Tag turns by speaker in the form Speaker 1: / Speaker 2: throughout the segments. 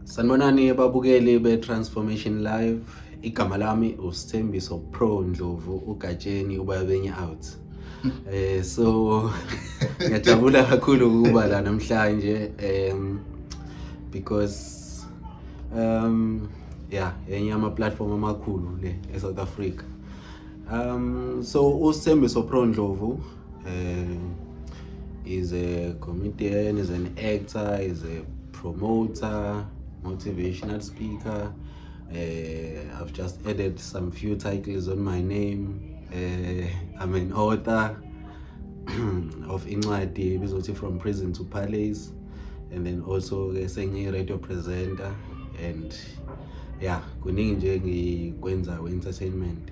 Speaker 1: Sanibonani ababukeli be-Transformation Live. Igama lami uSthembiso Pro Ndlovu ugatsheni ubabenye out. So ngiyajabula kakhulu ukuba la namhlanje because yenye ama platform amakhulu le eSouth Africa. So uSthembiso Pro Ndlovu is a comedian, is an actor, is a promoter, motivational speaker. I've just added some few titles on my name. I'm an author of incwadi ebizothi From Prison to Palace, and then also a radio presenter, and kuningi nje ngikwenza entertainment.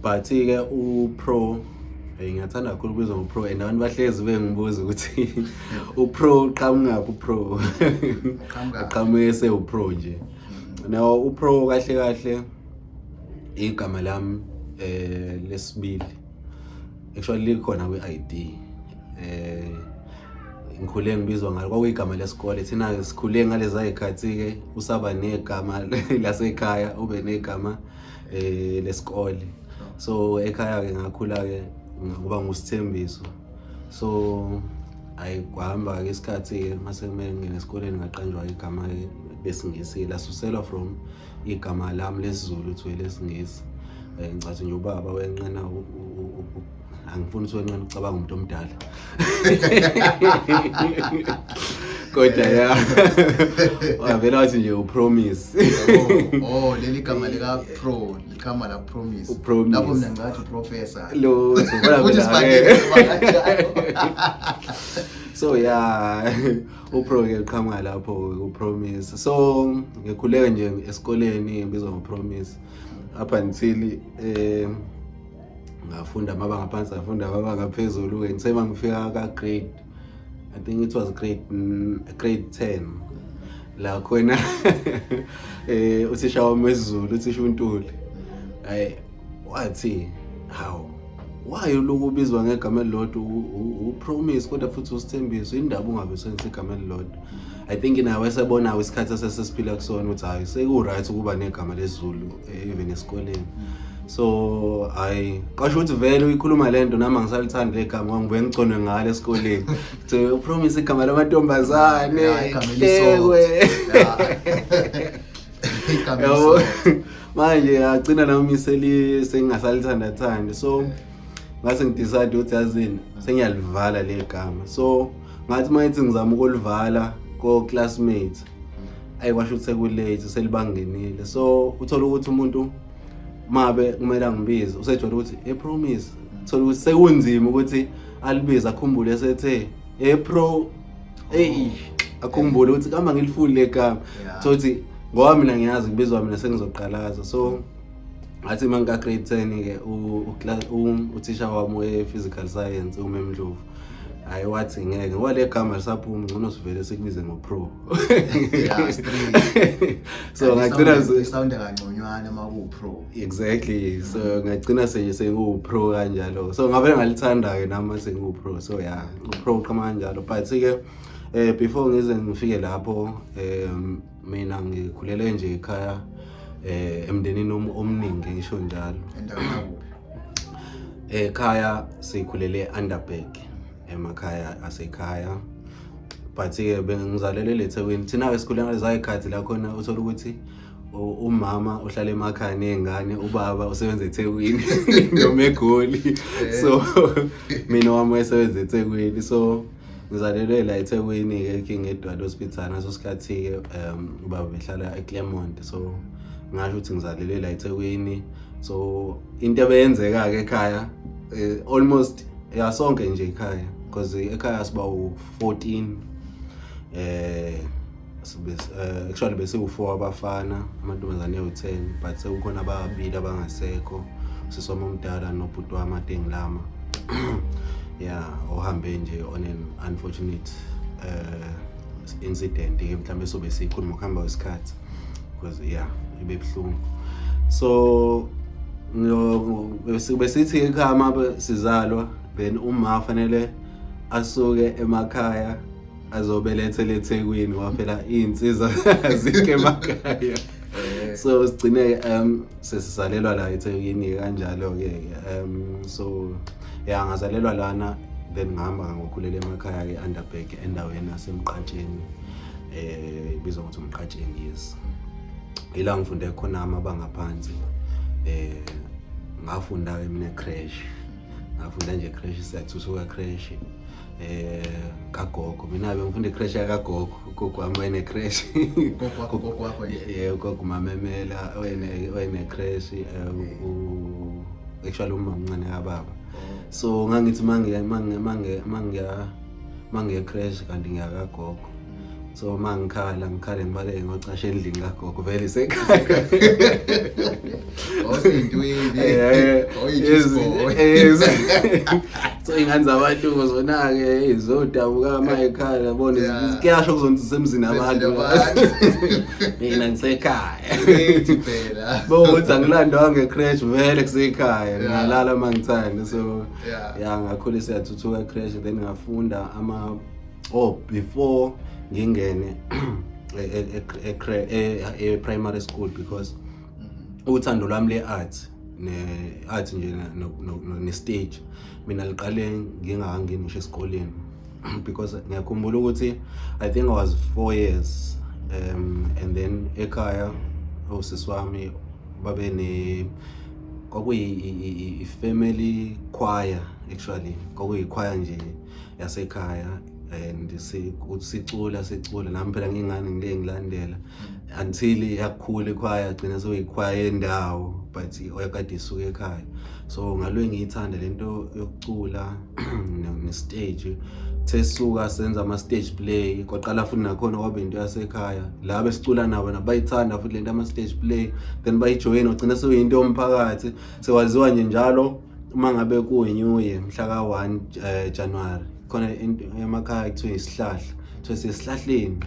Speaker 1: But ke uPro ngiyathanda kakhulu ukubizwa ngoPro, and abantu bahlezi bengibuza ukuthi uPro uqhamuka uPro uqhamuke sewuPro nje. Now uPro kahle igama lami lesibili actually likhona kwi-ID. Ngikhule ngibizwa ngalo kwakuyigama lesikole. Thina sikhule ngaleza izikhathi ke usaba negama lasekhaya ube negama lesikole. So ekhaya ke ngakhula ke ngoba nguSthembiso. So ayikwahamba ke isikhathi ke mase kumele ngene esikoleni ngaqanjwa igama lesingisi lasuselwa from igama lami lesizulu to lesingisi. Ngicathi nje ubaba wenqena angifuni ukuthi wenqena ucabanga umuntu omdala. Kodwa wavela wathi nje uPromise.
Speaker 2: Leli gama lika Pro likhama la Promise.
Speaker 1: uPromise.
Speaker 2: Lapho mina ngathi professor.
Speaker 1: Lo
Speaker 2: Ukuthi sibangele.
Speaker 1: So uPro ke uqhamuka lapho uPromise. So ngikhuleka nje esikoleni ngibizwa ngoPromise up until ngafunda amabanga aphansi, ngafunda amabanga aphezulu ke ngisema ngifika ka grade, I think it was grade 10 la khona uthisha wami wesiZulu uthisha uNtuli wathi why uloku ubizwa ngegama elilodwa uPromise kodwa futhi uSthembiso indaba ungabe usebenzisa igama elilodwa. I think nawe esebona isikhathi sesesiphila kusona ukuthi hayi seku right ukuba negama lesizulu even esikoleni. So kasho ukuthi vele uyikhuluma lento nami ngisalithanda legama ngibuye ngiconwe ngalo esikoleni. So uPromise igama lamantombazane ehlekwe. Manje agcina nami sengingasalithanda. So ngase ngidecide ukuthi yazini sengiyalivala le gama. So ngathi mayithi ngizama ukulivala ko classmates ayikwasho ukuthi sekulate selibangenile. So uthola ukuthi umuntu mabe kumele ngibize usejwayele ukuthi Promise, uthola ukuthi sekunzima ukuthi alibize akhumbule sethe Pro akhumbule ukuthi kama ngilifuli le gama. Thothi ngoba mina ngiyazi kubizwa mina sengizoqalaza. So ngathi manga grade 10 ke uthisha wami we-physical science uMemndlovu wathi ngeke wale gama lisaphuma ngcono sivele sikubize ngoPro. So ngagcina
Speaker 2: sound kangconywana makuPro.
Speaker 1: Exactly. So ngagcina senguPro kanjalo. So ngavele ngalithanda ke nami senguPro. So uPro kama kanjalo. But ke before ngize ngifike lapho mina ngikhulele nje ekhaya emndenini omningi ngisho njalo. Ekhaya sikhulele Underberg emakhaya asekhaya. But ke bengizalelwe eThekwini. Thina esikhule ngaleza izikhathi la khona uthola ukuthi umama uhlala emakhaya nezingane, ubaba usebenza eThekwini noma eGoli. So mina wami wayesebenza eThekwini. So ngizalelwe la eThekwini ke King Edward Hospital ngaso sikhathi ke ubaba behlala eClermont. So ngasho ukuthi ngizalelwe la eThekwini. So into ebeyenzeka ke ekhaya almost sonke nje ekhaya because ekhaya siba u14 actually bese u4 abafana amantombazane ayi10, but sekukhona ababili abangasekho sisoma umdala nobhuti wami aDengilama. Ohambe nje on an unfortunate incident ke mhlambe sobe sikhuluma ukuhamba kwesikhathi because ibebhlungu. So besithi ekhaya mabe sizalwa then uma fanele asuke emakhaya azobelethele eThekwini waphela iy'nsiza azikho emakhaya. So sigcine sesisalelwa la eThekwini kanjalo-ke. So ya ngazalelwa lana, then ngihamba ngokhulela emakhaya ke-Underberg endaweni yasemqatsheni, ibizwa ngokuthi umqatsheni, yes. Ila ngifunde khona amabanga aphansi. Ngafunda mina e-creche, ngafunda nje e-creche, siyathusuka e-creche kagogo. Mina bengifunda e-creche kagogo, ugogo wami wayene-creche.
Speaker 2: Gogo wakho
Speaker 1: yebo, ugogo uMamemela wayene-creche, actually uma mncane kababa. So ngangithi mangiya e-creche kanti ngiya kagogo. So mangikhala ngibale ngocasha endlini kagogo vele isekhaya. So ingane zabantu zona-ke zizodabuka emakhaya yabona kuyasho kuzonisa semzini abantu. Mina ngisekhaya. Bokuthi angilandwa nge-creche vele kusekhaya, ngiyalala mangithanda. So ya ngakhula siyathuthuka e-creche, then ngafunda before ngingene e-primary school, because uthando lwami le-art nje ne-stage mina liqale ngingakangeni ngisho esikoleni, because ngiyakhumbula ukuthi I think I was 4 years, and then ekhaya osisi wami kwakuyi-family choir, actually kwakuyi-choir nje yasekhaya, and sicula nami phela ngingane ngike ngilandela until yakhula ikhwaya gcina soyikhwaya yendawo, but oyakade isuka ekhaya. So ngalo ngiyithanda lento yokucula ne-stage. Sesisuka senza ama-stage play, kwaqala futhi nakhona kwaba into yasekhaya la besicula nabo nabayithanda futhi lento ama-stage play, then bayijoyina ugcina seyinto yomphakathi. Sekwaziwa nje njalo uma ngabe kuyi-New Year mhla ka-1 January khona into emakhaya kuthiwa isihlahla, kuthiwa sesihlahleni,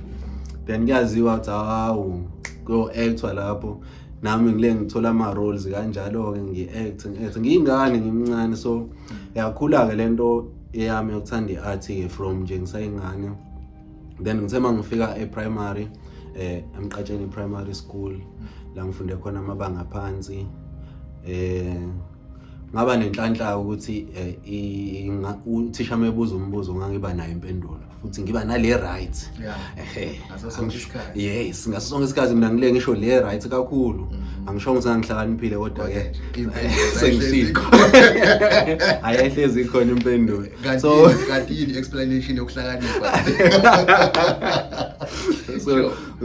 Speaker 1: then kuyaziwa ukuthi hawu kuyo-actwa lapho. Nami ngile ngithola ama-roles kanjalo-ke ngi-act ngiyingane ngimncane. So yakhula-ke lento yami yokuthanda i-art-ke from nje ngisayingane. Then ngithe uma ngifika e-primary, emqatsheni primary school la ngifunde khona amabanga aphansi, ngaba nenhlanhla ukuthi uthisha mebuza umbuzo ngangiba nayo impendulo futhi ngiba nale right.
Speaker 2: Ngaso sonke isikhathi.
Speaker 1: Yes, ngaso sonke isikhathi mina ngile ngisho le right kakhulu. Angisho ukuthi ngihlakaniphile kodwa ke sengishilo. Ayihlezi ikhona impendulo.
Speaker 2: So kanti i-explanation yokuhlakanipha.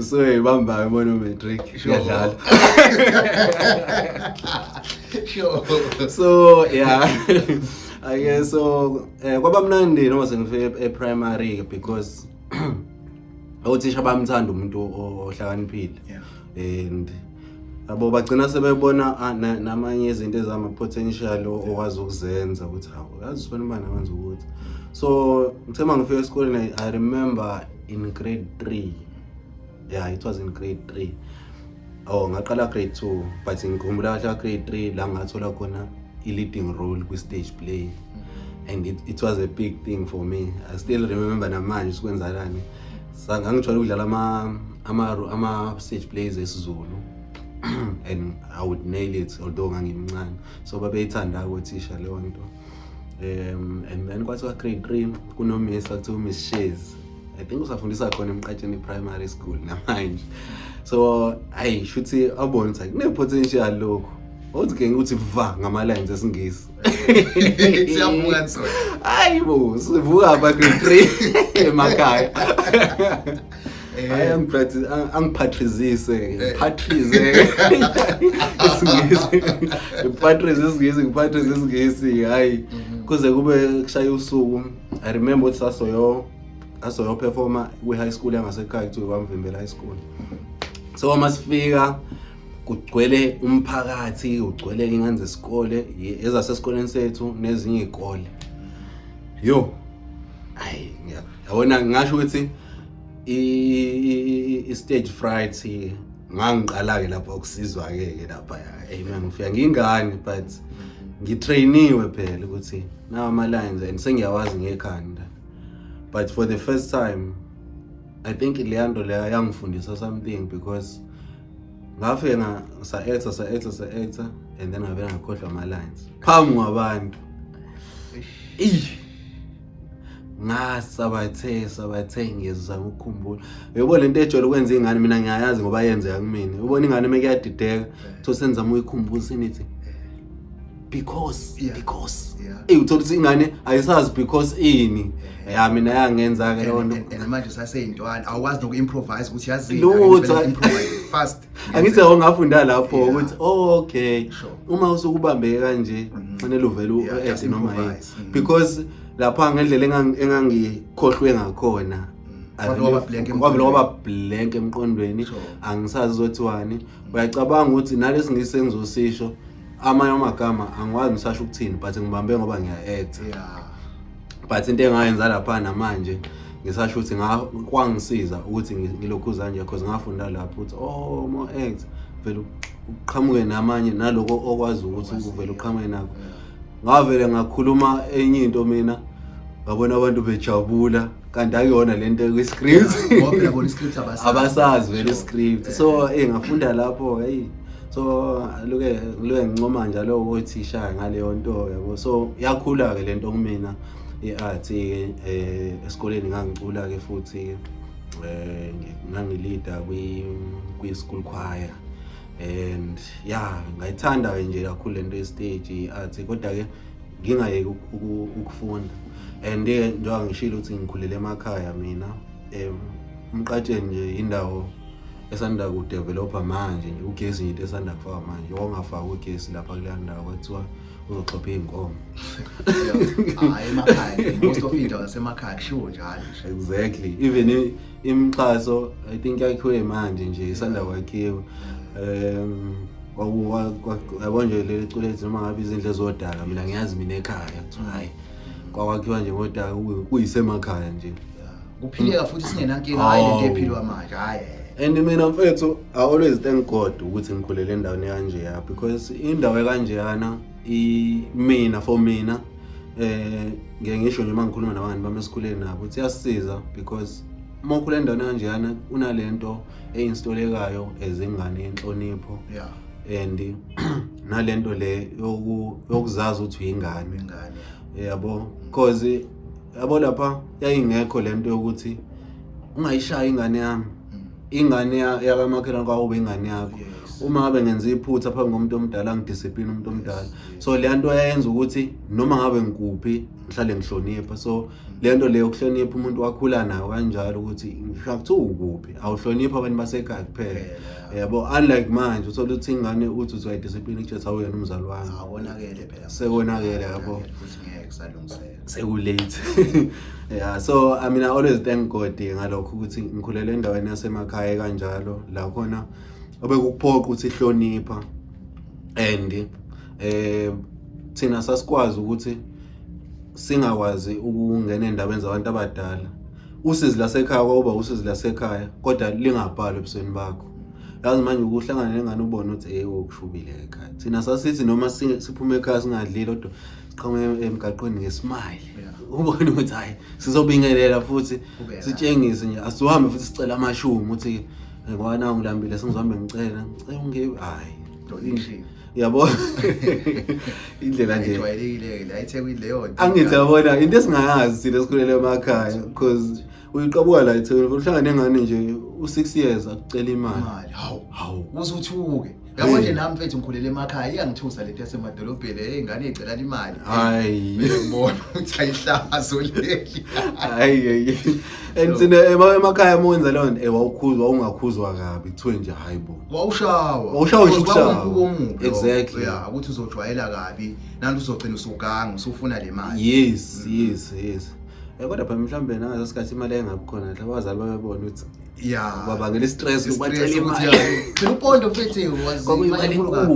Speaker 1: So ibamba imonometric yadlala.
Speaker 2: Sure.
Speaker 1: So yeah, I guess so. Kwaba mnandi noma sengifike e-primary because othisha bamthanda umuntu ohlakaniphile, and abo bagcina sebebona namanye izinto ezama potential okwazi ukuzenza ukuthi hawu yazi sibona manje akwenza ukuthi. So ngithema ngifike esikoleni, I remember in grade 3. Yeah, it was in grade 3. Ngaqala grade 2, but ngikhumbula kahle grade 3 la ngathola khona i-leading role kwi-stage play, and it was a big thing for me. I still remember namanje sikwenzalani. Ngangijwayele ukudlala ama-stage plays esiZulu and I would nail it although ngangimncane. So babeyithanda ukuthisha leyo nto. And then kwathiwa grade 3 kunomiss wakuthiwa Miss Shays. I think usafundisa khona emqatsheni primary school namanje. So hayi shuthi abona ukuthi kune-potential lokho. Othi-ke ukuthi va ngama-lines esingisi.
Speaker 2: Siyavuka nsona.
Speaker 1: Hayi bo, sivuka apha grade 3 emakhaya. Angiphathrizise, ngiphathrize isingisi, hayi kuze kube kushaya usuku. I remember ukuthi sasoyo performer kwi-high school yangasekhaya kuthiwa kwaMvimbela High School. So uma sifika kugcwele umphakathi, ugcwele ingane zesikole ezasesikoleni sethu nezinye izikole. Yo, hayi yabona ngisho ukuthi i-stage fright ngangiqala-ke lapho ukusizwa-ke lapha. Man ngifika ngingane but ngitrainiwe phela ukuthi nawa ama-lines and sengiyawazi ngekhanda. But for the first time I think leya nto leya yangifundisa something because ngafike sa-actor and then ngavele ngakhohlwa ama-lines phambi kwabantu. Sabathe ngiyezama ukukhumbula. Uyabona lento ejwayele ukwenza ingane mina ngiyayazi ngoba yenzeka kumina. Ubona ingane mekuyadideka to senzama uyikhumbuza nithi because uthola ukuthi ingane ayisazi because ini mina yangenza ke leyo nto.
Speaker 2: And manje saseyintwana awukwazi noku-improvise ukuthi yazi improvise fast.
Speaker 1: Angithi ngafunda lapho ukuthi okay uma usukubambeke kanje fanele uvele u-act noma yini because lapha ngendlela engangikhohlwe ngakhona kwaba blank emqondweni angisazi uzothiwani. Uyacabanga ukuthi nalesi ngisengizosisho amanye amagama angikwazi ngisasho ukuthini but ngibambe ngoba ngiya-act. But into engayenza lapha namanje ngisasho ukuthi kwangisiza ukuthi ngilokhuzana nje because ngafunda lapho ukuthi mo act vele uqhamuke namanye naloko okwazi ukuthi uvele uqhamuke nakho. Ngavele ngakhuluma enye into mina ngabona abantu bejabula kanti akuyona lento ekwi-script
Speaker 2: ngoba yabona i-script
Speaker 1: abasazi vele i-script. So ngafunda lapho so luke ngincoma njalo ukuthisha ngaleyo nto yabo. So yakhula ke lento kumina i-art esikoleni ngangicula ke futhi ngangilida kwi-school choir and ngayithanda nje kakhulu lento ye-stage i-art kodwa ke ngingayeki ukufunda. And njengoba ngishilo ukuthi ngikhulele emakhaya mina Umqatsheni nje indawo esanda kudevelopa manje nje ugesi into esanda kufaka manje ongafaka ugesi lapha kule ndawo kwathiwa uzoxhopha inkomo.
Speaker 2: Emakhaya most of indawo zasemakhaya kusho njalo.
Speaker 1: Exactly. Even imixhaso I think yakhiwe manje nje isanda kwakhiwa. Yabo nje le culethe noma ngabe izindle zodaka mina ngiyazi mina ekhaya kuthi hayi kwakhiwa nje ngodaka kuyisemakhaya nje.
Speaker 2: Kuphileka futhi singenankinga hayi lento ephilwa manje hayi.
Speaker 1: And mina mfethu I always thank God ukuthi ngikhulele endaweni kanje ya because indawo kanje yana mina for mina ngeke ngisho nje mangikhuluma nabantu bami esikoleni nabo ukuthi yasisiza because mokhule endaweni kanje yana unalento einstolekayo ezingane yenhlonipho. And nalento le yokuzazi ukuthi uyingane yabo because yabo lapha yayingekho lento yokuthi ungayishaya ingane yami. Ingane yakamakhelwane kwawo ingane yakho uma ngabe ngenza iphutha phambi komuntu omdala ngidiscipline umuntu omdala. So le nto yayenza ukuthi noma ngabe ngikuphi ngihlale ngihlonipha. So le nto leyo ukuhlonipha umuntu wakhula nayo kanjalo ukuthi ngishakuthi ukuphi awuhlonipha abantu basekhaya kuphela yabo. Unlike manje uthola ukuthi ingane uthi uzoyi discipline kuthi awuyena umzali wami
Speaker 2: awonakele phela
Speaker 1: sekonakele yabo
Speaker 2: ukuthi ngeke salungisela
Speaker 1: sekulate. So I mean I always thank God ngalokho ukuthi ngikhulele endaweni yasemakhaya kanjalo la khona obekuphoqa ukuthi ihlonipha and thina sasikwazi ukuthi singakwazi ukungena endabeni zabantu abadala. Usizi lasekhaya kwaba usizi lasekhaya kodwa lingabhali ebusweni bakho. Yazi manje ukuhlangana nengane ubone ukuthi ukushubile ekhaya. Thina sasithi noma siphume ekhaya singadlili kodwa siqhamuke emgaqweni ngesmile. Ubone ukuthi hayi sizobingelela futhi sitshengise nje asihambe futhi sicela amashumi uthi ngwana ngilambile singizohambe ngicela ungibe hayi
Speaker 2: donation
Speaker 1: yabo. Indlela nje
Speaker 2: ejwayelekile la eThekwini leyo
Speaker 1: angithi yabona into esingayazi sile sikhulele emakhaya because uyiqabuka la eThekwini uhlangane nengane nje u6 years akucela imali.
Speaker 2: Hawu uzuthuke yabo nje nami mfethu ngikhulele emakhaya iyangithusa lento yasemadolobheni ingane icela imali.
Speaker 1: Hayi
Speaker 2: ngibona ukuthi ayihlazo leli.
Speaker 1: Hayi and emakhaya monza leyo nto wawukhuzwa ungakhuzwa kabi kuthiwe nje hayibo
Speaker 2: wawushawa
Speaker 1: exactly
Speaker 2: ukuthi uzojwayela kabi nanti uzogcina usuganga usufuna le mali.
Speaker 1: Yes kodwa phela mhlambe nangazo isikhathi imali engabikhona la abazali babebona ukuthi babangela istress ubacela imali.
Speaker 2: Phela uPondo mfethu wazi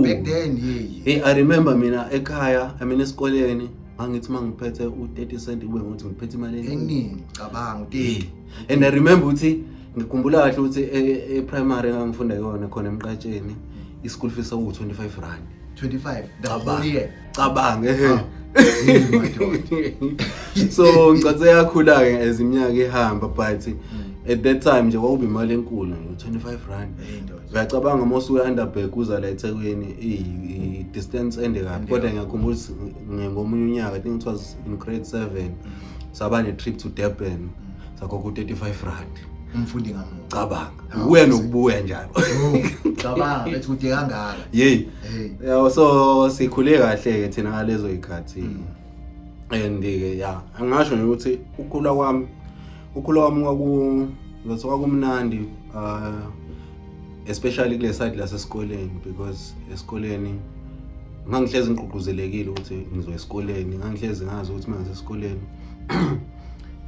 Speaker 2: back then
Speaker 1: I remember mina ekhaya esikoleni angithi mangiphethe u30 cent kube ngokuthi ngiphethe imali
Speaker 2: eningi cabanga u30.
Speaker 1: And I remember ukuthi ngikhumbula kahle ukuthi e-primary ngangifunda yona khona emqatsheni i-school fees u25 rand.
Speaker 2: 25
Speaker 1: cabanga so ngicathe yakhula ke eziminyaka ihamba but at that time nje kwakube imali enkulu 25 rand.
Speaker 2: Indoda.
Speaker 1: Ngiyacabanga uma usuya Underberg uza la eThekwini i distance ende kabi, kodwa ngiyakhumbula ngomunye unyaka, I think it was in grade 7, saba ne trip to Durban, sakhokha 35 rand.
Speaker 2: Umfundi ngamunye.
Speaker 1: Cabanga uya nokubuya njalo.
Speaker 2: Cabanga bethi kude kangaka.
Speaker 1: Yey. Yeah, so sikhule kahle ke thina ngalezo ikhathi. And yeah, angasho nje ukuthi ukukhula kwami kwakumnandi, especially kule side lasesikoleni, because esikoleni ngangihlezi ngigqugquzelekile ukuthi ngizoya esikoleni, ngangihlezi ngazi ukuthi manje esikoleni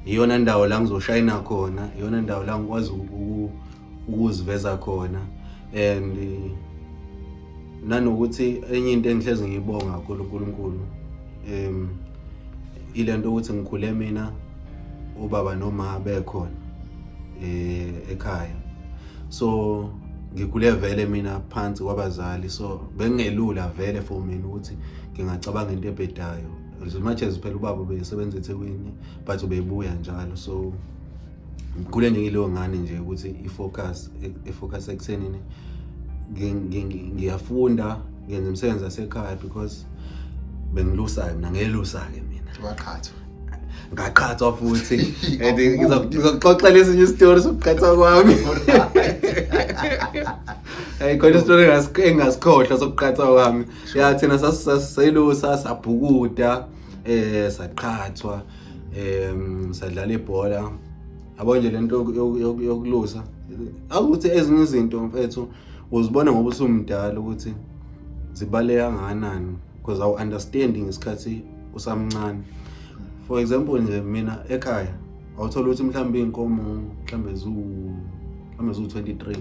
Speaker 1: iyona ndawo la ngizoshayina khona, iyona ndawo la ngikwazi ukuziveza khona. And nanokuthi enye into engihlezi ngiyibonga kakhulu uNkulunkulu ilento ukuthi ngikhule mina ubaba noma bekhona ekhaya, so ngikhule vele mina phansi kwabazali, so bengelula vele for mina ukuthi ngingacabanga into ebhedayo, as much as phela ubaba ubesebenza eThekwini but ubebuya njalo. So ngikhule nje ngilo ngane nje ukuthi ifocus ekuthenini ngiyafunda, ngenza imisebenzi yasekhaya, because bengilusayo mina, ngelusa-ke mina ngaqhathwa futhi. And ngizokuxoxa lesinye isitori sokuqhathwa kwami. Khona isitori engasikhohlwa sokuqhathwa kwami. Ya thina sasiselusa, sabhukuda, saqhathwa, sadlala ibhola. Yabo nje lento yokulusa, akuthi ezinye izinto mfethu uzibona ngoba usumdala ukuthi zibaleka kangakanani, because awu understanding isikhathi usamncane. For example nje mina ekhaya awuthola ukuthi mhlawumbe inkomo mhlawumbe zu 23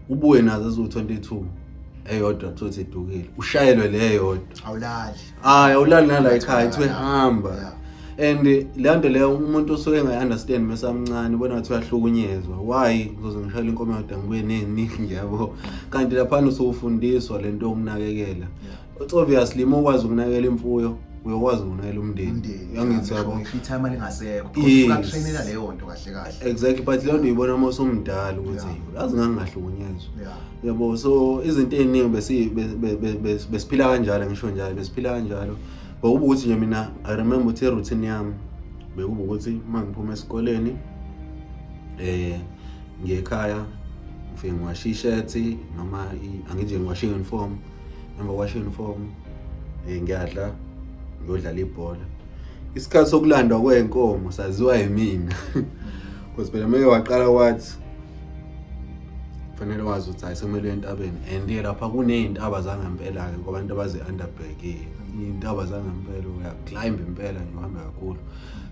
Speaker 1: ubuye nazo zu 22 eyodwa thothi edukile, ushayelwe le yodwa,
Speaker 2: awulali.
Speaker 1: Awulali nala ekhaya, ithiwe hamba. And leyanto leyo umuntu osuke engayi-understand mesamncane ubona ngathi uyahlukunyezwa. Why ngizoze ngishayele inkomo yodwa ngibuye neningi yabo, kanti laphana usufundiswa lento yokunakekela. It's obviously uma ukwazi ukunakekela imfuyo uyokwazi ukunakekela umndeni. Yangithi yabo
Speaker 2: i-time lingasekho, usuka trainela leyo nto kahle kahle.
Speaker 1: Exactly, but leyo nto uyibona uma usumdala ukuthi yazi ngangahlukunyezwa. Yabo, so izinto eziningi besiphila kanjalo, ngisho njalo besiphila kanjalo. Bekuba ukuthi nje mina I remember ukuthi routine yami bekuba ukuthi mangiphuma esikoleni ngiyekhaya ngifike ngiwashe i-shirt noma angithi ngiwashe uniform, emva kwashe uniform ngiyadla, ngiyodlala ibhola. Isikhathi sokulandwa kwenkomo saziwa yimina, because phela meke waqala wathi fanele wazi ukuthi ayisemele entabeni, and lapha kuney'ntaba zangempela-ke ngoba abantu abaze-Underberg, iy'ntaba zangempela, uyaclimb impela nje uhambe kakhulu.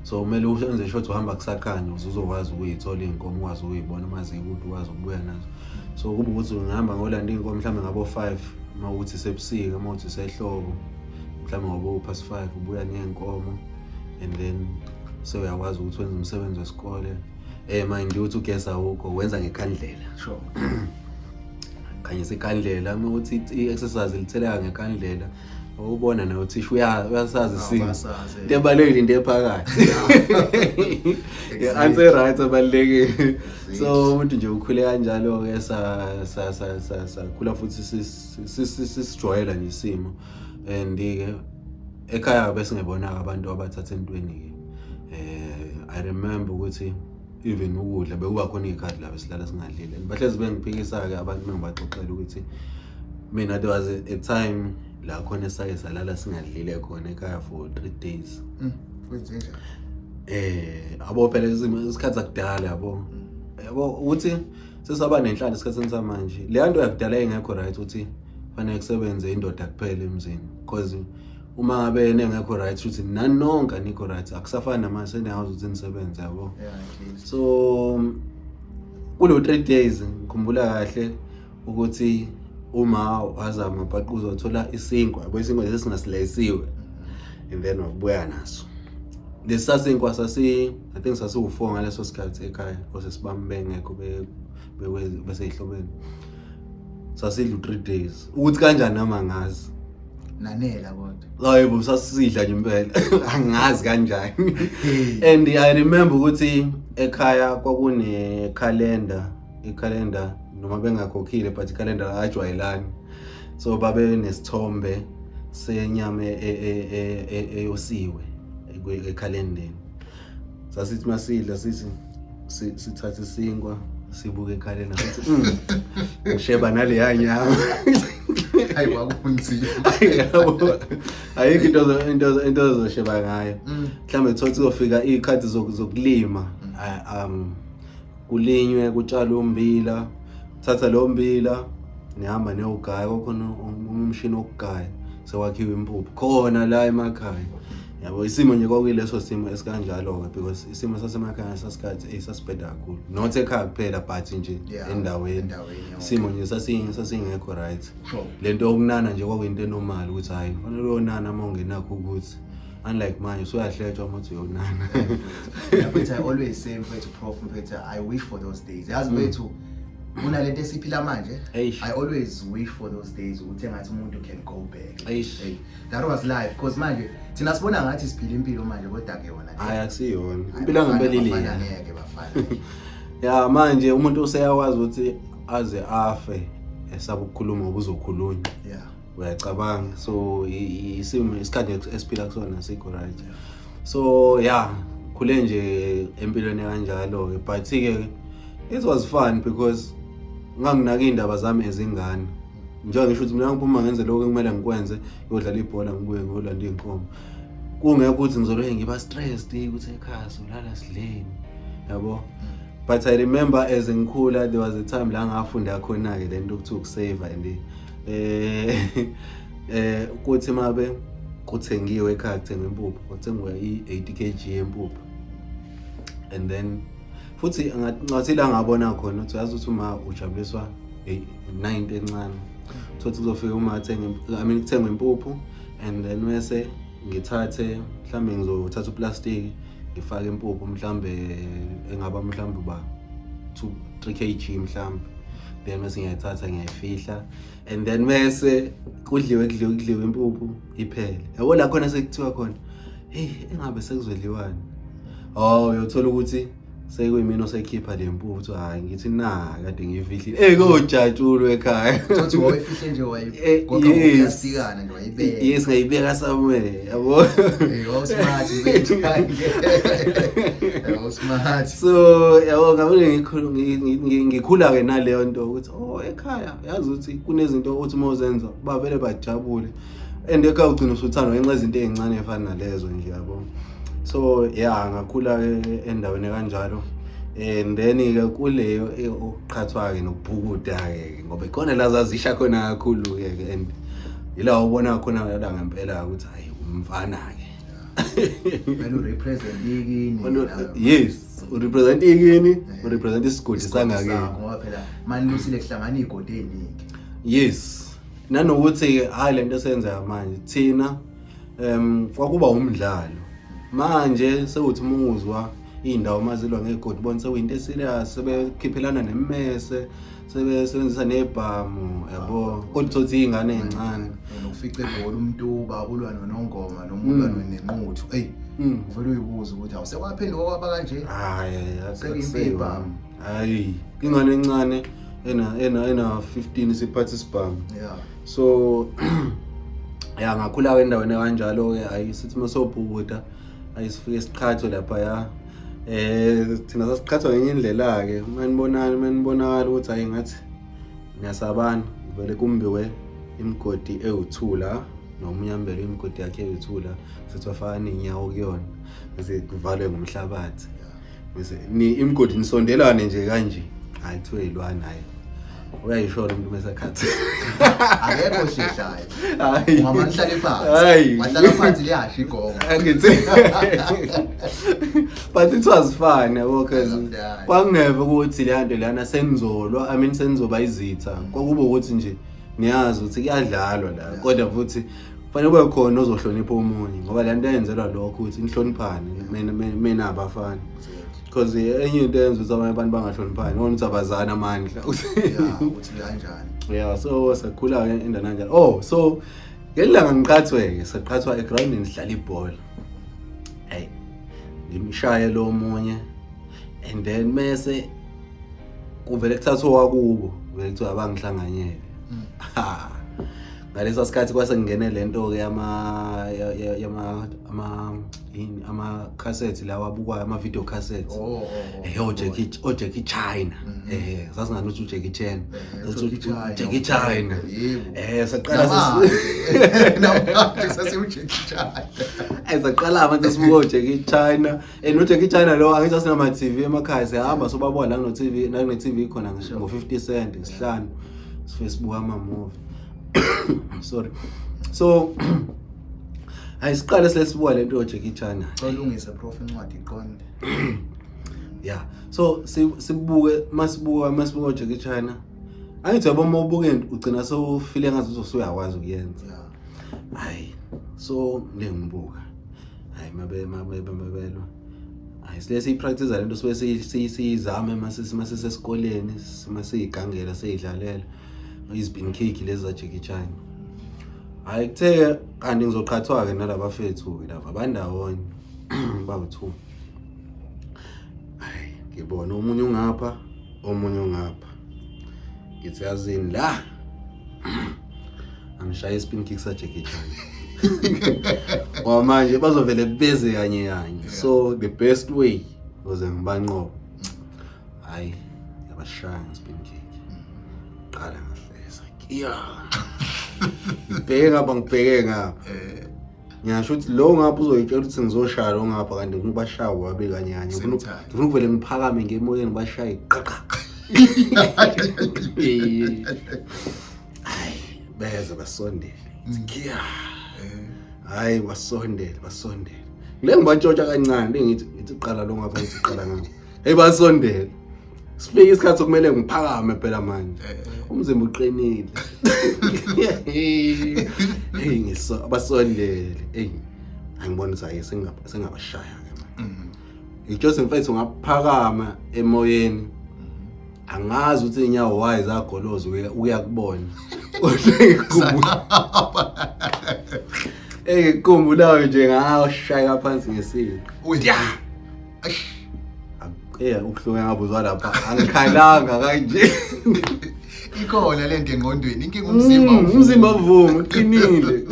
Speaker 1: So kumele usenze sure ukuthi uhamba kusakhanya ukuze uzokwazi ukuyithola iy'nkomo, ukwazi ukuyibona uma zikude, ukwazi ukubuya nazo. So kuba ukuthi ngihamba ngolanda iy'nkomo mhlawumbe ngabo-5, uma ukuthi sebusika, uma ukuthi sehlobo mhlawumbe ngabo-5:30 ubuya ney'nkomo, and then uyakwazi ukuthi wenze umsebenzi wesikole. Mind you, ugesi awukho, wenza ngekhandlela.
Speaker 2: Sure.
Speaker 1: Khanyisa ikhandlela, uma ukuthi i-exercise litheleka ngekhandlela, ubona nawe uthisha uyasazi isimo. Into ebalulekile into ephakathi. Answer right ebalulekile. So umuntu nje ukhule kanjalo-ke sakhula futhi sisijwayela nje isimo. And-ke ekhaya bese ngibona abantu abathatha entweni-ke. I remember ukuthi even ukudla bekuba khona iy'khathi la besilala singadlile. Bahlezi bengiphikisa-ke abantu bengibaxoxela ukuthi mina there was a time la khona esake salala singadlile khona ekhaya for 3 days.
Speaker 2: Kwenzenjani?
Speaker 1: Abo phela isikhathi sakudala yabo. Yabo ukuthi sesaba nenhlalo esikhathini samanje. Le nto yakudala engekho right ukuthi fanele kusebenze indoda kuphela emzini, because uma ngabe nengekho right ukuthi nani nonke anikho right, akusafani namanje seniyakwazi ukuthi nisebenze yabo. So kulo 3 days ngikhumbula kahle ukuthi uma wazama baqha uzothola isinkwa, yabo isinkwa sesingasilayisiwe, and then wabuya naso. Lesasinkwa I think sasiwu4 ngaleso sikhathi ekhaya, osesibambe bengekho bese ihlobeni. Sasidla 3 days ukuthi kanjani nama ngazi.
Speaker 2: nanela kodwa.
Speaker 1: Hayi bo sasidla nje impela. Angazi kanjani. And I remember ukuthi ekhaya kwakune calendar noma bengakhokhile but calendar ajwayelani. So babe nesithombe senyama eyosiwe ekhalendeni. Sasithi masidla sithi sithathe isinkwa sibuke ekhalenda sithi ngisheba nale yanyama.
Speaker 2: Hayi kwakunzima.
Speaker 1: Ayikho into zosheba ngayo. Mhlambe thothi uzofika ikhathi zokulima. Kulinywe kutshalwe umbila. Thatha lo mbila nihamba neyogaya kokhona umshini wokugaya sewakhiwa impuphu khona la emakhaya. Yabo isimo nje kwakuyileso simo esikanjalo ke because isimo sasemakhaya sasikhathi sasibheda kakhulu. Not ekhaya kuphela but nje endaweni. Isimo nje sasingekho right. Lento yokunana nje kwakuyinto enormal ukuthi hayi fanele uyonana uma ungenakho ukuthi unlike manje usuyahletshwa uma uthi uyonana.
Speaker 2: But I always say mfethu prof mfethu I wish for those days. Yazi mfethu kunalento esiphila manje. I always wish for those days ukuthi engathi umuntu can go back. That was life because manje thina sibona ngathi siphila impilo manje kodwa ke yona
Speaker 1: hayi akusiyona impilo ngempelile
Speaker 2: ngeke bafana.
Speaker 1: Ya manje umuntu useyakwazi ukuthi aze afe esaba ukukhuluma okuzokhulunywa. Uyacabanga so isimo isikhathi esiphila kusona sikho right. So khule nje empilweni kanjalo ke but ke it was fun because nganginaka indaba zami ezingane. Njengoba ngisho ukuthi mina ngiphuma ngenze lokho ekumele ngikwenze ngiyodlala ibhola ngibuye ngiyolanda inkomo. Kungeke ukuthi ngizoloke ngiba stressed ukuthi ekhaya solala sidleni. Yabo. But I remember as ngikhula there was a time la ngafunda khona ke lento ukuthi ukusave and kuthi mabe kuthengiwe ekhaya kuthenga impuphu kuthengwa i80 kg yempuphu. And then futhi ngathi la ngabona khona ukuthi yazi ukuthi uma ujabuliswa 9 encane thothi kuzofika uma kuthengwa impuphu and then bese ngithathe mhlambe ngizothatha uplastic ngifake impuphu mhlambe engaba mhlambe ba 3 kg mhlambe then bese ngiyathatha ngiyayifihla and then bese kudliwe impuphu iphele. Yabo la khona sekuthiwa khona engabe sekuzweliwani. Uyothola ukuthi sekuyimina osekhipha le mpuphu hayi ngithi kade ngiyifihlile kojatshulu ekhaya
Speaker 2: uthi wayifihle nje wayigoqa uyasikana nje wayibeka.
Speaker 1: Yes ngayibeka somewhere yabo.
Speaker 2: Smart bethu smart.
Speaker 1: So yabo ngabona ngikhula ke naleyo nto ukuthi ekhaya yazi ukuthi kunezinto othi mozenza bavele bajabule and ekhaya ugcina usuthanda ngenxa izinto ezincane efana nalezo nje yabo. So ngakhula endaweni kanjalo and then ke kuleyo oqhathwa ke nokubhukuda ke ngoba ikhona la zazisha khona kakhulu ke and ila ubona khona la ngempela ukuthi hayi umfana ke
Speaker 2: wena represent ikini.
Speaker 1: Yes urepresent ikini urepresent isigodi sangake
Speaker 2: ngoba phela manje lusile kuhlangana igodi eziningi.
Speaker 1: Yes nanokuthi hayi lento esenza manje thina kwakuba umdlalo. Manje sewuthi umuzwa indawo mazilwa ngegodi bonke sekuyinto eserious sebekhiphelana nemmese sebesebenzisa nebhamu yabo kodwa thothi ingane ezincane
Speaker 2: nokufica ibhola umntuba ulwa nonongoma nomulwa nenquthu uvela uyibuza ukuthi awusewaphenduka kwaba kanje.
Speaker 1: Hayi
Speaker 2: sekuyibhamu
Speaker 1: hayi ingane encane ena 15 siphatha isibhamu. So ngakhula endaweni kanjalo ke ayisithi masobhukuda ayisifike isiqhatho lapha thina sasiqhathwa ngenye indlela ke manibonakala ukuthi hayi ngathi niyasabana vele kumbiwe imigodi ewuthula nomunyambelo imigodi yakhe ewuthula sithi wafana inyawo kuyona bese kuvalwe ngomhlabathi bese imigodi nisondelane nje kanje hayi kuthiwe ilwana hayi uyayishona umuntu mesakhathi
Speaker 2: akekho sheshayo hayi ngoba nihlale phansi wahlala phansi liyasha igogo
Speaker 1: angithi but it was fun yabo cause kwangeve ukuthi le nto lana senizolwa senizoba izitha kwakuba ukuthi nje niyazi ukuthi kuyadlalwa la kodwa futhi fanele kube khona ozohlonipha umunye ngoba le nto yenzelwa lokho ukuthi nihloniphane mina abafana because enye into yenza ukuthi abanye abantu bangahloniphani ngona ukuthi abazana amandla
Speaker 2: uthi kanjani.
Speaker 1: So sakhula ke endana kanjalo. So ngelanga ngiqhathwe saqhathwa egroundini sidlala ibhola. Hey, ngimshaye lo munye and then mase kuvele kuthathwa wakubo vele kuthiwa abangihlanganyele. Ngaleso sikhathi kwase ngene lento ke ama cassettes lawa abukwayo ama video cassettes. Jackie China. Sasingani uthi Jackie Chan. Jackie China. Saqala
Speaker 2: sasiwu Jackie China.
Speaker 1: Saqala abantu sibuka Jackie China. No Jackie China lo angithi asinama TV emakhaya sihamba sobabona la no TV na TV khona ngisho ngo50 cent isihlanu. Facebook ama movie. Sorry. So ayisiqale sesibuka lento Jackie China.
Speaker 2: Olungise prof incwadi iqonde.
Speaker 1: Yeah. So sibuke masibuka Jackie China. Angithi yabona ubuke ugcina so feel ngathi uzosuyawazi ukuyenza. Hayi. So ngibuka. Hayi mabelo. Hayi silesi practice lento sibe siyizame masisesikoleni, masiyigangela siyidlalela. Izibin cake lezi za Jackie China. Hayi kuthe kanti ngizoqhathwa ke nalabafethu ke lapha bandawonye bawu2. Hayi ngibona omunye ungapha, omunye ungapha. Ngithi yazini la. Angishaya ispin kick sa Jackie China. Manje bazovele beze kanye. So the best way was ngibanqoba. Hayi yabashaya ispin kick. Qala ngibheke ngapha. Ngiyasho ukuthi lo ngapha uzoyitshela ukuthi ngizoshaya lo ngapha kanti ngibashaya wabe kanyanye. Ngifuna ukuvele ngiphakame ngemoyeni ngibashaye qaqa. Hayi beze basondele. Ngiya. Hayi basondele. Ngile ngibantshontsha kancane ngithi qala lo ngapha ngithi qala ngapha. Hey basondele. Sifike isikhathi sokumele ngiphakame phela manje. Umzimba uqinile. Hey ngiso abasondele. Hey angibona ukuthi sengabashaya ke manje. Ijose mfethu ngaphakama emoyeni. Angazi ukuthi inyawo wayi zagoloza uyakubona. Ngikhumbulayo nje ngashaya phansi ngesiko. Ubuhlungu ngabuzwa lapha angikhalanga kanje.
Speaker 2: Ikhona lento engqondweni inkinga
Speaker 1: umzimba uvumu uqinile.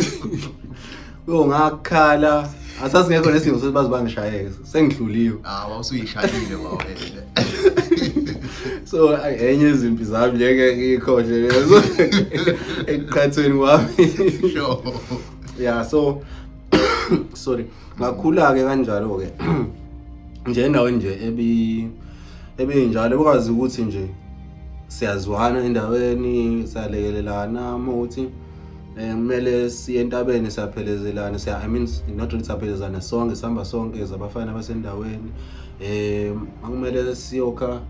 Speaker 1: Ngakhala asasingekho nesimo sokuthi bangishayeke sengidluliwe.
Speaker 2: Wawusuyishayile wawele.
Speaker 1: So enye izimpi zami ngeke ngikhohle lezo ekukhathweni kwami.
Speaker 2: Sure.
Speaker 1: Yeah, so sorry. Ngakhula ke kanjalo ke. Nje endaweni nje ebinjalo bekwazi ukuthi nje siyazwana endaweni siyalekelelana ukuthi kumele siye entabeni siyaphelezelana not really siyaphelezelana sonke sihamba sonke zabafana basendaweni akumele siyokha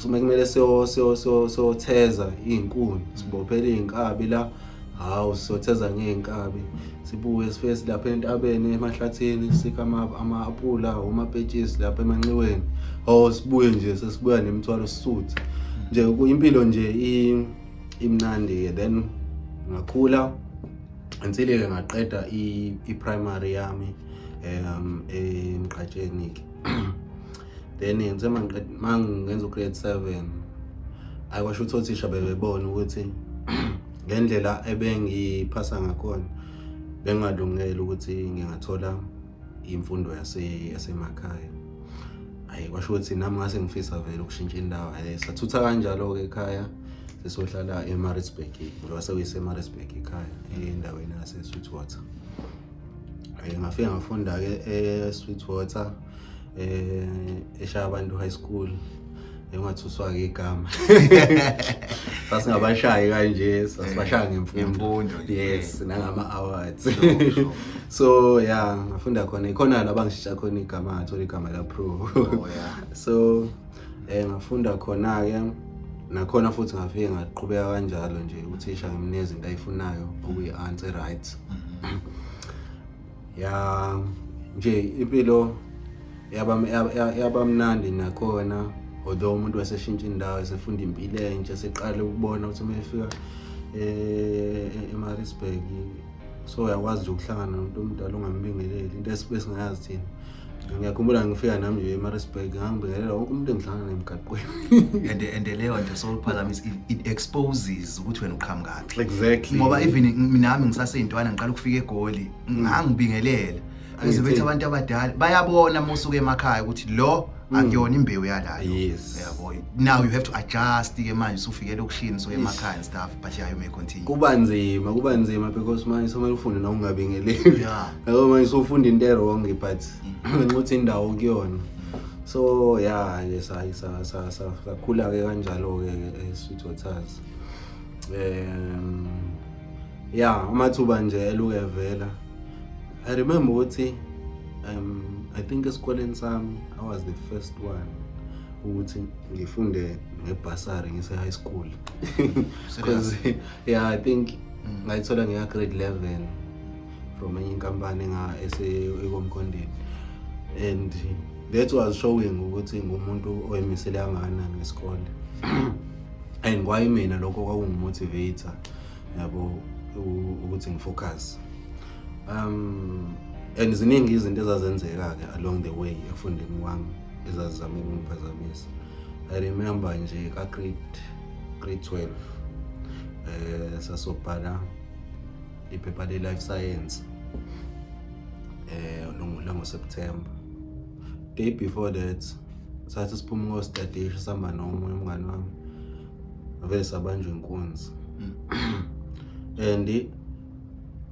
Speaker 1: kumele siyotheza izinkuni sibophela izinkabi la hawu siyotheza ngeinkabi sibuye sifesi lapha entabeni emahlathini sikha ama-apula umapetshisi lapha emanxiweni sibuye nje sesibuya nemithwalo sisuthi nje impilo nje imnandi then ngakhula until ngaqeda i-primary yami emqhatsheni then ngenze mangenza grade 7 ayikwasho ukuthi othisha bebebona ukuthi ngendlela ebengiphasa ngakhona bengalungela ukuthi ngingathola imfundo yasemakhaya. Ayikwasho ukuthi nami ngase ngifisa vele ukushintsha indawo. Sathutha kanjalo ke ekhaya sesohlala eMaritzburg ngoba sekuyiseMaritzburg ekhaya endaweni yaseSweetwater. Ngafika ngafunda ke eSweetwater eShabantu High School engathuswa ke igama. Sasingabashayi kanje sasibashaya ngemfundo. Yes, nangama awards. So yeah, ngafunda khona ikhona labangishintsha khona igama ngathola igama la pro. So ngafunda khona ke nakhona futhi ngafike ngaqhubeka kanjalo nje uthisha ngimneze into ayifunayo okuyi-answer right. Ya nje impilo yabamnandi nakhona although umuntu waseshintsha indawo esefunda impilo entsha seqale ukubona ukuthi uma efika eMaritzburg so uyakwazi nje ukuhlangana nomuntu omdala ongambingeleli into esingayazi thina. Ngiyakhumbula ngifika nami nje eMaritzburg ngangibingelela wonke umuntu engihlangana naye emgaqweni.
Speaker 2: and leyo nto sophazamisa it exposes ukuthi wena uqhamukaphi.
Speaker 1: Exactly.
Speaker 2: Ngoba even nami ngisaseyintwana ngiqala ukufika eGoli ngangibingelela. Bese bethi abantu abadala bayabona uma usuke emakhaya ukuthi lo akuyona imbewu yalayo.
Speaker 1: Yes.
Speaker 2: Yabo. Now you have to adjust ke manje usufikele okushini so emakhaya and stuff but yeah you may continue.
Speaker 1: Kuba nzima because manje somele ufunde na ungabingeleli.
Speaker 2: Yeah.
Speaker 1: Yabo manje usufunda into wrong but ngenxa indawo kuyona. So yeah sakhula ke kanjalo ke Sweet Waters. Yeah amathuba nje elukevela. I remember ukuthi I think esikoleni sami I was the first one ukuthi ngifunde ngebasari ngise high school. Because yeah I think ngayithola ngiya grade 11 from enye inkampani ekomkondeni and that was showing ukuthi ngumuntu oyimisele angana ngesikole. And why mina lokho kwakungumotivator yabo ukuthi ngifocus. And ziningi izinto ezazenzeka ke along the way efundeni kwami ezazizama ukungiphazamisa. I remember nje ka grade 12 sasobhala iphepha le life science ngo September. Day before that sathi siphuma ngo-study sihamba nomunye umngane wami vele sabanjwe inkunzi. And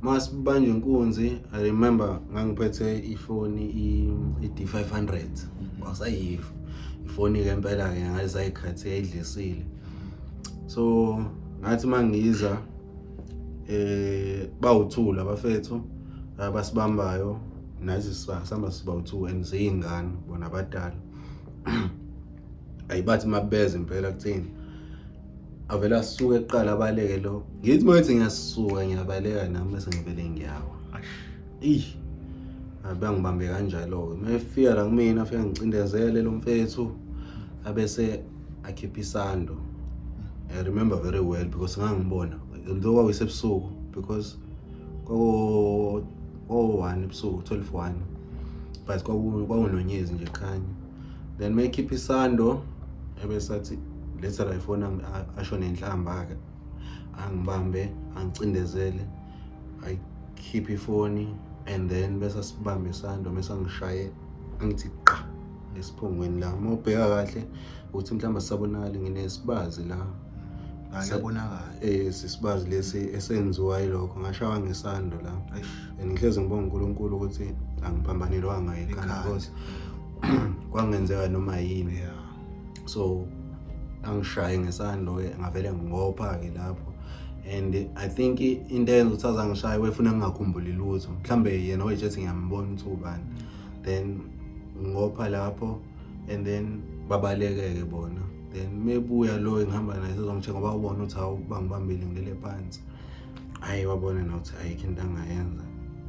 Speaker 1: masibanjwe inkunzi I remember ngangiphethe ifoni i-D500 wasayiva ifoni ke impela ke ngayizayikhathi yayidlisile. So ngathi mangiza bawuthula abafethu abasibambayo nathi sihamba sibawu2 and zingane bona abadala. Ayibathi mabeze impela kuthini avela sisuke eqala abaleke lo ngithi manje ngiyasuka ngiyabaleka nami bese ngivele ngiyawa. Abangibambe kanjalo ke mefika la kumina afika ngicindezele lo mfethu abese akhipha isando. I remember very well because ngangibona although kwakuyisebusuku because ko 1 ebusuku 12:1 but kwakunonyezi nje khanya. Then mekhipha isando ebesathi letha la ifoni asho nenhlamba ke angibambe angicindezele ayikhipha ifoni and then bese sibambe isando bese angishaye angithi qa esiphongweni la mawubheka kahle ukuthi mhlawumbe sisabonakala nginesibazi la
Speaker 2: ayabonakala
Speaker 1: sisibazi lesi esenziwa yilokho ngashawa ngesando la ngihleze ngibonga uNkulunkulu ukuthi angiphambanelwanga ekhanda because kwangenzeka noma yini. So angishaye ngesando ke ngavele ngingopha ke lapho and I think into eyenza ukuthi azangishaye wefuna ngingakhumbuli lutho mhlambe yena oyijethi ngiyambona ukuthi ubani then ngopha lapho and then babaleke ke bona then mebuya lo engihamba naye sezongitshe ngoba ubona ukuthi hawu bangibambile ngilele phansi hayi wabona na ukuthi ayikho into angayenza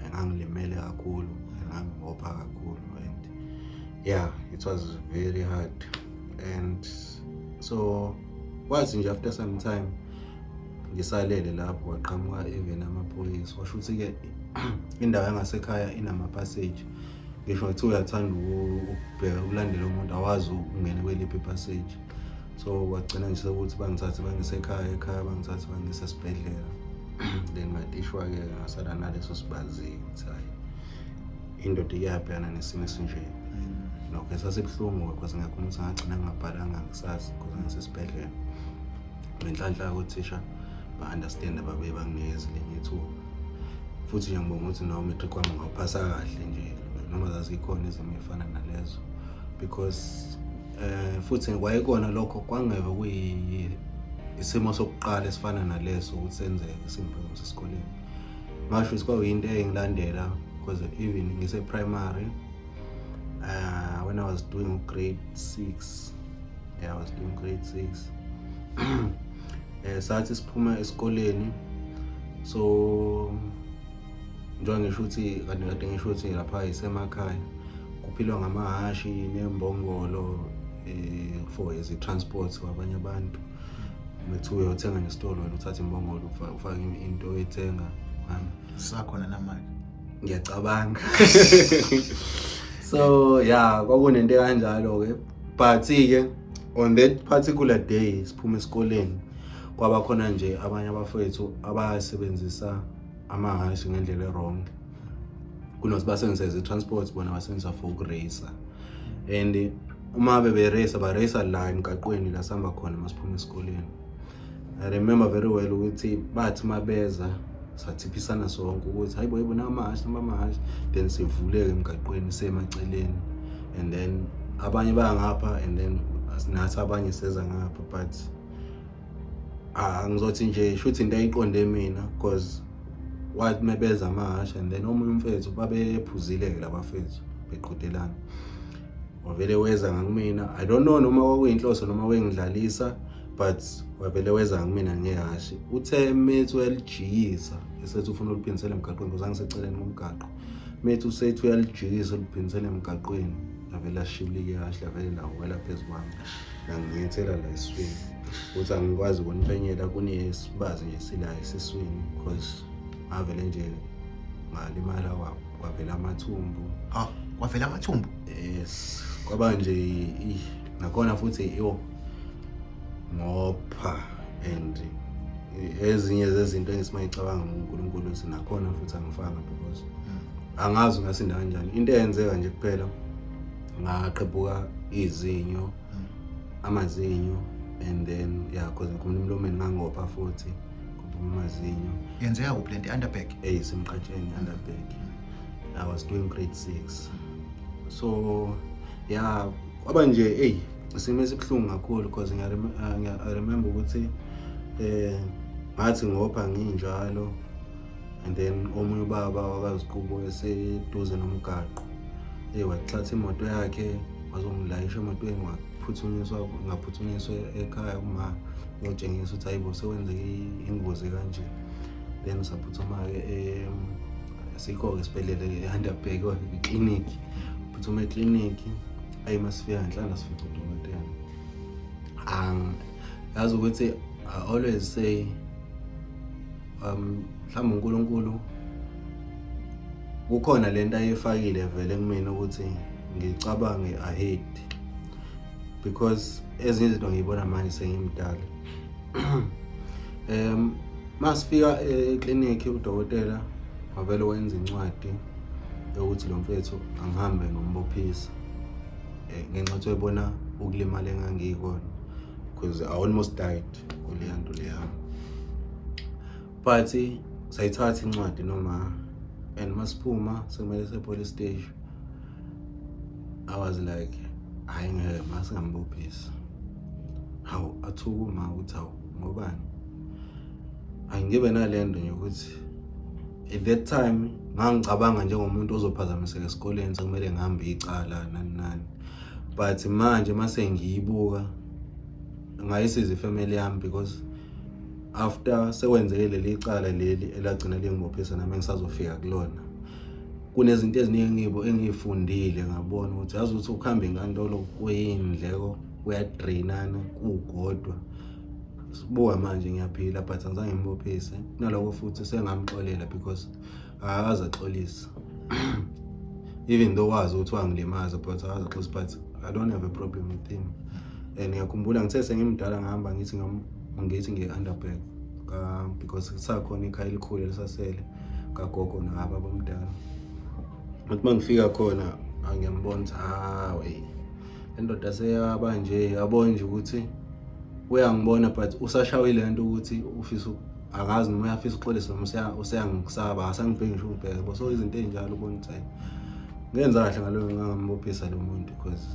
Speaker 1: engangilimele kakhulu engangopha kakhulu and yeah it was very hard and so kwathi nje after some time ngisalele lapho kwaqhamuka even amaphoyisa washo ukuthi ke indawo yangasekhaya inama passage ngisho ukuthi uyathanda ukubheka ulandela umuntu awazi ungene kweliphi passage. So wagcina nje ukuthi bangithathe bangisekhaya ekhaya bangithathe bangise esibhedlela then ngadishwa ke ngasala naleso sibazi ukuthi hayi indoda iyabhekana nesimo esinje. Nokho sasebhlungu because ngakhona ukuthi ngagcina ngabhalanga ngisasi because ngisesibhedlela. Ngenhlanhla ukuthisha ba-understand babe banginikeza linye ithuba futhi nje ngibonga ukuthi nawo matric wami ngawuphasa kahle nje noma zazikhona izimo ezifana nalezo because futhi kwayekona lokho kwangeve kuyisimo sokuqala esifana naleso ukuthi senzeke isimpilo sesikoleni. Ngasho ukuthi kwakuyinto engilandela because even ngise primary when I was doing grade 6 I was doing grade 6 sathi siphuma esikoleni so njengoba ngisho ukuthi kade ngisho ukuthi lapha isemakhaya kuphilwa ngamahashi nembongolo for as transport kwabanye abantu. Methu uyothenga nesitolo wena uthatha imbongolo ufake into oyithenga
Speaker 2: Sakhona namanje.
Speaker 1: Ngiyacabanga. So yeah, kwakunento kanjalo ke. But ke on that particular day siphuma esikoleni kwaba khona nje abanye abafowethu abasebenzisa amahashi ngendlela wrong. Kunosebenzisa transport bona basebenzisa for racer. And uma bebe racer ba racer la emgaqweni la sihamba khona masiphuma esikoleni. I remember very well ukuthi bathi mabeza sathiphisana sonke ukuthi hayibo yebo amahashi then sivuleke emgaqweni semaceleni and then abanye bayangapha and then nathi abanye seza ngapha but ngizothi nje shuthi into ayiqonde mina because wathi mebeza amahashi and then omunye umfethu babephuzile ke labafethu beqhudelana wavele weza ngakumina I don't know noma kwakuyinhloso noma wengidlalisa but wavele weza ngimina ngehashi uthe methu elijikisa esethi ufuna uliphinisela emgaqweni ngoba ngiseceleni komgaqo methu usethi uyalijikisa uliphinisela emgaqweni lavela shibulike ihashi lavela lawela phezulu ngangiyethela la eswini uthi angikwazi ukuniphenyela kunesibazi nje silayo seswini because avele nje ngalimala kwavela amathumbu
Speaker 2: kwavela amathumbu
Speaker 1: yes kwaba nje nakhona futhi ngopha and ezinye zezinto engisimacabanga ngoNkulunkulu sinakhona futhi angifanga because angazi ngasinda kanjani into eyenzeka nje kuphela ngaqebuka izinyo amazinyo and then yeah because ngomlomeni ngangopha futhi kuphuma amazinyo
Speaker 2: yenzeka kuphi lento underback
Speaker 1: simqatsheni underback I was doing grade 6 so yeah kwaba nje isimo esibhlungu kakhulu because I remember ukuthi ngathi ngopha nginjalo and then omunye ubaba wakaziqubo eseduze nomgaqo waxhatha imoto yakhe wazongilayisha emotweni ngaphuthunyiswa ekhaya uma ngiyotshengisa ukuthi hayibo sewenzeke ingozi kanje then saphuthuma ke sikho esibhedlela eHunderberg eclinic phuthuma eclinic masifika nhlanga sifica udokotela yazi ukuthi I always say mhlawumbe uNkulunkulu kukhona lento ayifakile vele kumina ukuthi ngicabange ahead because ezinye izinto ngiyibona manje sengimdala masifika eclinic udokotela wavele wenza incwadi ukuthi lo mfethu angihambe ngombophisa ngenxa yokuthi ebona ukulimala engangikona because I almost died kuleya nto leya but sayithatha incwadi noma and masiphuma sekumele se-police station I was like hayi ngeke masingambophisa hawu athukuma ukuthi hawu ngobani angibe nalento nje ukuthi at that time ngangicabanga njengomuntu ozophazamiseka esikoleni sekumele ngihambe icala nani but manje mase ngiyibuka ngayisiza ifamily yami because after sekwenzeke leli icala leli elagcina lingibophisa nami ngisazofika kulona kunezinto eziningi engiyifundile ngabona ukuthi yazi ukuthi ukuhamba inkantolo kuyindleko kuyadrainana kugodwa sibuka manje ngiyaphila but angizange ngimbophise naloko futhi sengamxolela because akaze axolisa even though wazi ukuthi wangilimaza but akaze axolisa but I don't have a problem with him and ngiyakhumbula ngithe sengimdala ngihamba ngithi nge-Underberg because sakhona ikhaya elikhulu elisasele kagogo nababa bomdala but mangifika khona angiyambona ukuthi hawe indoda seyaba nje yabona nje ukuthi uyangibona but usashawile lento ukuthi ufisa angazi noma uyafisa uxolisa noma useyangisaba asangibheki ngisho ubheke so izinto ezinjalo ubona ukuthi ngenza kahle ngaloyo ngangambophisa lo muntu because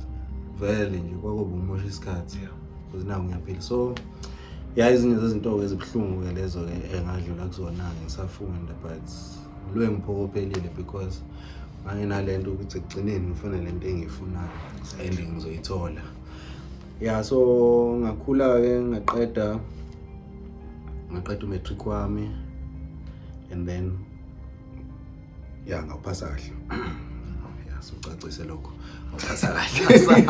Speaker 1: vele nje kwakuba umusha isikhathi because nawo ngiyaphila so izinto zezinto ezibhlungu ke lezo ke engadlula kuzona ngisafunda but lo engiphokophelile because nginalento ukuthi ekugcineni ngifuna lento engiyifunayo and ngizoyithola so ngakhula ke ngaqeda umatric wami and then ngaphasa kahle socacise lokho ngaphasa kahle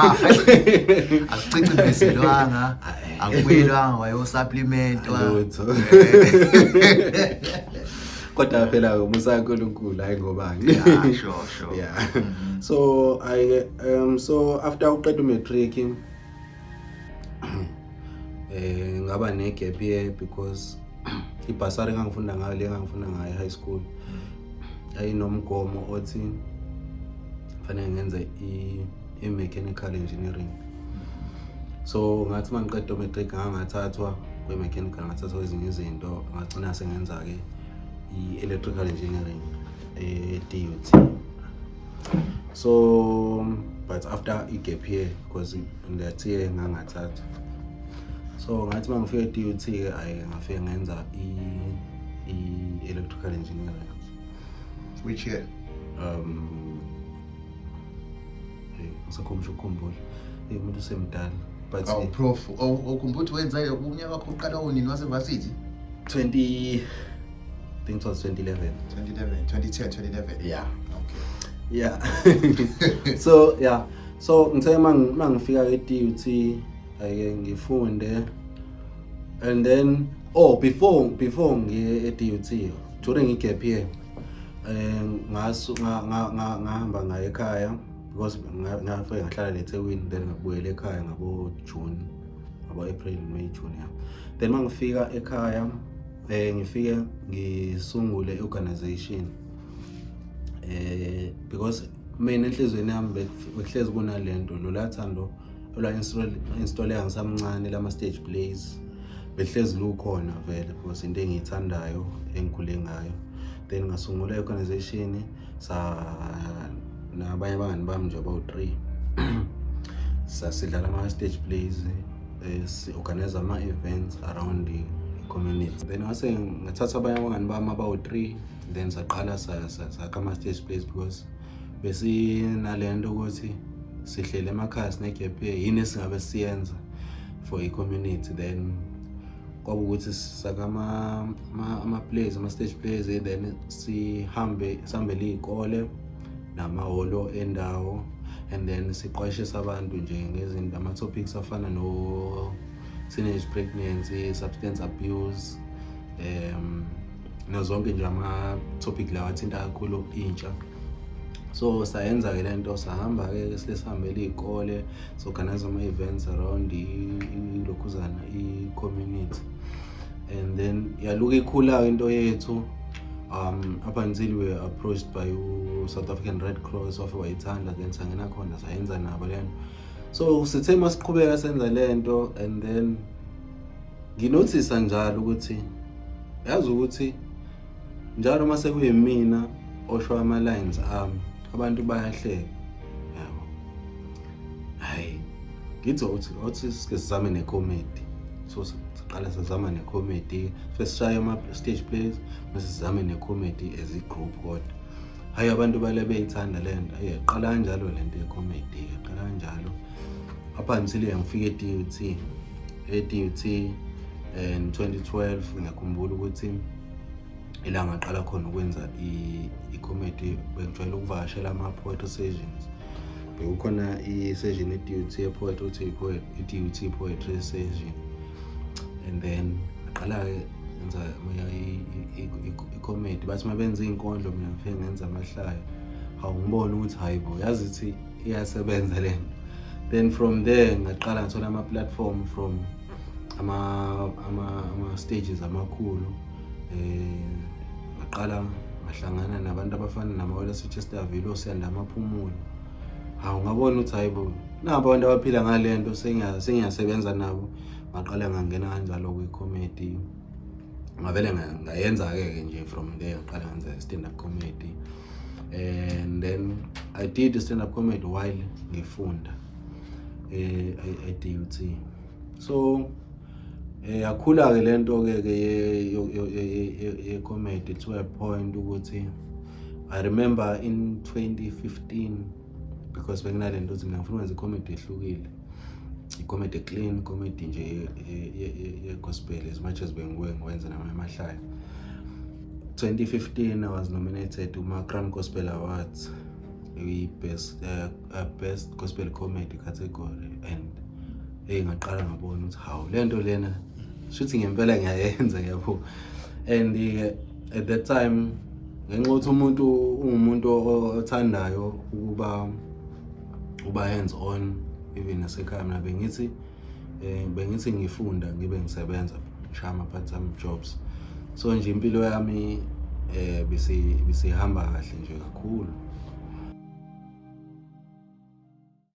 Speaker 2: akuciciselwanga akubuyelwanga wayo supplement
Speaker 1: lutho kodwa phela umusa kaNkulunkulu hayi ngobani.
Speaker 2: Yeah, sure.
Speaker 1: Yeah. So so after uqeda umatric ngaba ne gap year because ibhasari engangifunda ngayo high school ayinomgomo othi fanele ngenze i-mechanical engineering. So ngathi mangiqeda umatric ngangathathwa kwe-mechanical, ngathathwa ezinye izinto, ngagcina sengenza ke i-electrical engineering e-DUT. So but after i-gap year because that year ngangathathwa, so ngathi mangifika e-DUT ke ngafika ngenza i-electrical engineering.
Speaker 2: Which year?
Speaker 1: Ukukhumbula umuntu usemdala but
Speaker 2: prof ukhumbula wenza unyaka wakho uqala unini wasevarsity? I
Speaker 1: think it was 2011.
Speaker 2: 2011.
Speaker 1: Yeah.
Speaker 2: Okay.
Speaker 1: Yeah. So ngithe mangifika e-DUT ngifunde, and then before ngiye e-DUT during i-gap year ngahamba ngaye ekhaya because ngafike ngahlala eThekwini, then ngabuyela ekhaya ngabo June, ngabo April, May, June. Yeah. Then mangifika ekhaya ngifike ngisungule i-organization because mina enhlizweni yami bekuhlezi kunalento lolathando olwa-installeka ngisamncane lama-stage plays behlezi lukhona vele because into engiyithandayo engikhule ngayo. Then ngasungula i-organization nabanye abangani bami nje about 3 sasidlala ama-stage plays, si-organize ama-events around the community. Then ngase ngathatha abanye abangani bami about 3, then saqala sakha ama-stage plays because besinalento ukuthi sihlele emakhaya sine-gap year, yini esingabe siyenza for i-community. Then kwaba ukuthi sisaka ama-plays, ama-stage plays, then sihambele iy'kole namahholo endawo, and then siqwashisa abantu nje ngezinto, ama-topics afana no-teenage pregnancy, substance abuse, nazonke nje ama-topic lawa athinta kakhulu intsha. So sayenza ke lento, sahamba ke sihambele iy'kole, so-organize ama-events around ilokhuzana i-community, and then yaluka ikhula into yethu up until we were approached by South African Red Cross wafike wayithanda, then sangena khona sayenza nabo lento. So sithe masiqhubeka senza lento, and then nginothisa njalo ukuthi yazi ukuthi njalo mase kuyimina osho ama-lines ami abantu bayahleka, yabo. Hayi ngithi uthi sike sizame ne-comedy, so siqala sizama ne-comedy, sesishaya ama-stage plays bese sizame ne-comedy as i-group. Kodwa hayi abantu bale beyithanda lento, qala kanjalo lento ye-comedy, qala kanjalo up until ngifike e-DUT in 2012. Ngiyakhumbula ukuthi ila ngaqala khona ukwenza i-comedy, bengijwayele ukuvakashela ama-poetry sessions. Bekukhona i-session e-DUT ye-poetry, i-DUT poetry session, and then ngaqala-ke ngenza i-comedy. Bathi uma benza iy'nkondlo mina ngifike ngenza amahlaya, ngibona ukuthi hayi bo yazi ukuthi iyasebenza lento. Then from there ngaqala ngithola ama-platform from ama-stages amakhulu, ngaqala ngahlangana nabantu abafana namawela Chesterville, oSiyanda Maphumulo. Ngabona ukuthi hayi bo nabo abantu abaphila ngalento sengiyasebenza nabo. Ngaqala ngangena kanjalo kwi-comedy, ngavele ngayenza-ke nje from there ngaqala ngenza stand-up comedy, and then I did stand-up comedy while ngifunda e-DUT. So yakhula-ke lento-ke ye-comedy to a point ukuthi I remember in 2015, because bekunalento ukuthi mina ngifuna ukwenza i-comedy ehlukile, i-comedy clean, comedy nje ye-gospel, as much as bengiwenza namahlaya. 2015 I was nominated to Crown Gospel Awards, best gospel comedy category, and ngaqala ngabona ukuthi hawu lento lena shuthi ngempela ngiyayenza, yabo. And at that time ngenxa ukuthi ungumuntu othandayo uba hands on even nasekhaya mina bengithi ngifunda ngibe ngisebenza ngishaya ama-part-time jobs. So nje impilo yami bisihamba kahle nje kakhulu.